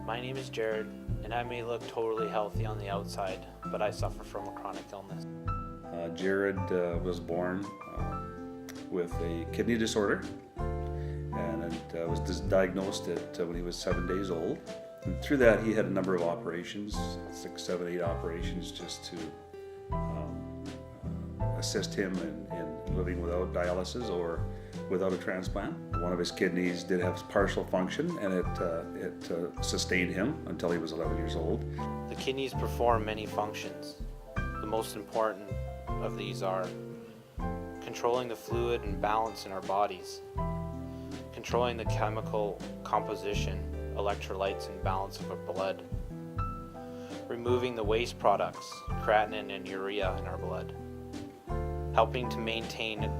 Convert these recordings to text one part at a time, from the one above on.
My name is Jared, and I may look totally healthy on the outside, but I suffer from a chronic illness. Jared was born with a kidney disorder, and it was diagnosed when he was 7 days old. And through that, he had a number of operations, 6, 7, 8 operations, just to assist him in living without dialysis or without a transplant. One of his kidneys did have partial function, and it sustained him until he was 11 years old. The kidneys perform many functions. The most important of these are controlling the fluid and balance in our bodies, controlling the chemical composition, electrolytes and balance of our blood, removing the waste products, creatinine and urea in our blood, helping to maintain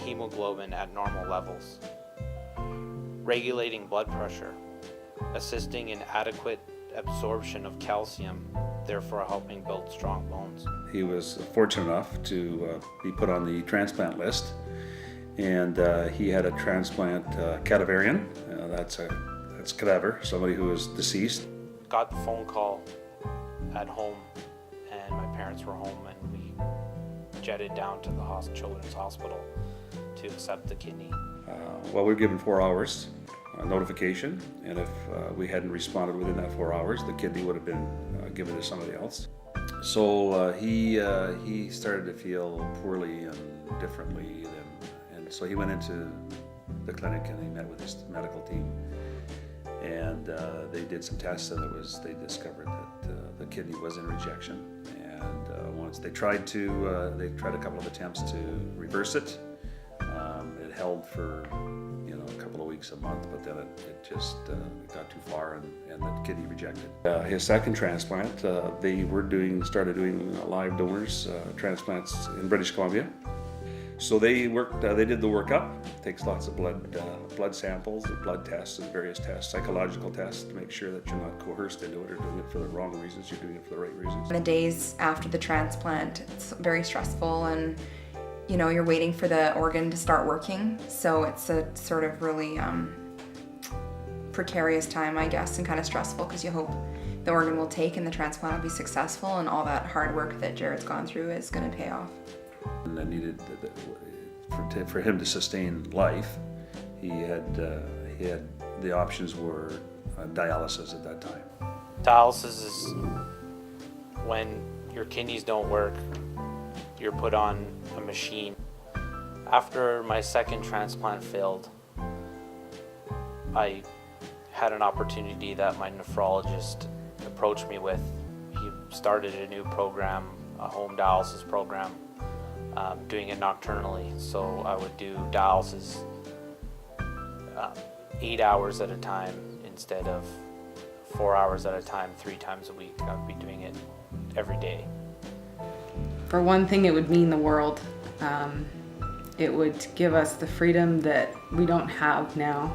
hemoglobin at normal levels, regulating blood pressure, assisting in adequate absorption of calcium, therefore helping build strong bones. He was fortunate enough to be put on the transplant list, and he had a transplant cadaverian. That's cadaver, somebody who is deceased. Got the phone call at home, and my parents were home, and we jetted down to the Children's Hospital to accept the kidney. Well, we were given 4 hours notification, and if we hadn't responded within that 4 hours, the kidney would have been given to somebody else. So he started to feel poorly and differently, and so he went into the clinic and he met with his medical team, and they did some tests, and they discovered that the kidney was in rejection. And once they tried a couple of attempts to reverse it. It held for a couple of weeks, a month, but then it just got too far, and the kidney rejected. His second transplant, they started doing live donors transplants in British Columbia. So they did the workup. It takes lots of blood samples, and blood tests, and various tests, psychological tests, to make sure that you're not coerced into it or doing it for the wrong reasons. You're doing it for the right reasons. The days after the transplant, it's very stressful, and you're waiting for the organ to start working. So it's a sort of really precarious time, I guess, and kind of stressful, because you hope the organ will take and the transplant will be successful, and all that hard work that Jared's gone through is going to pay off. And I needed for him to sustain life. He had the options were dialysis at that time. Dialysis is when your kidneys don't work, you're put on a machine. After my second transplant failed, I had an opportunity that my nephrologist approached me with. He started a new program, a home dialysis program, doing it nocturnally. So I would do dialysis 8 hours at a time instead of 4 hours at a time, 3 times a week. I would be doing it every day. For one thing, it would mean the world. It would give us the freedom that we don't have now.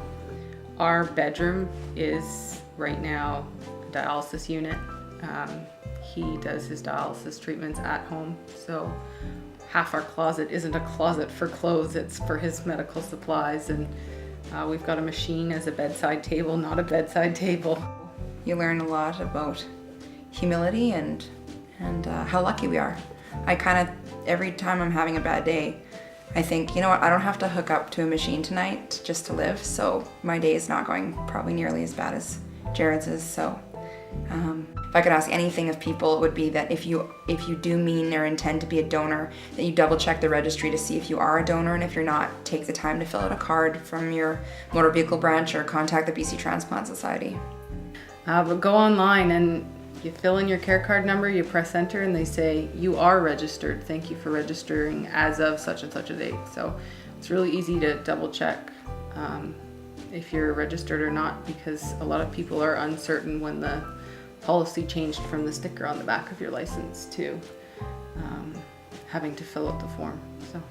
Our bedroom is right now a dialysis unit. He does his dialysis treatments at home, so half our closet isn't a closet for clothes, it's for his medical supplies, and we've got a machine as a bedside table, not a bedside table. You learn a lot about humility and how lucky we are. Every time I'm having a bad day, I think, what, I don't have to hook up to a machine tonight just to live, so my day is not going probably nearly as bad as Jared's is. So if I could ask anything of people, it would be that if you do mean or intend to be a donor, that you double check the registry to see if you are a donor, and if you're not, take the time to fill out a card from your motor vehicle branch or contact the BC Transplant Society. But go online and you fill in your care card number, you press enter, and they say you are registered. Thank you for registering as of such and such a date. So it's really easy to double check if you're registered or not, because a lot of people are uncertain when the policy changed from the sticker on the back of your license to having to fill out the form. So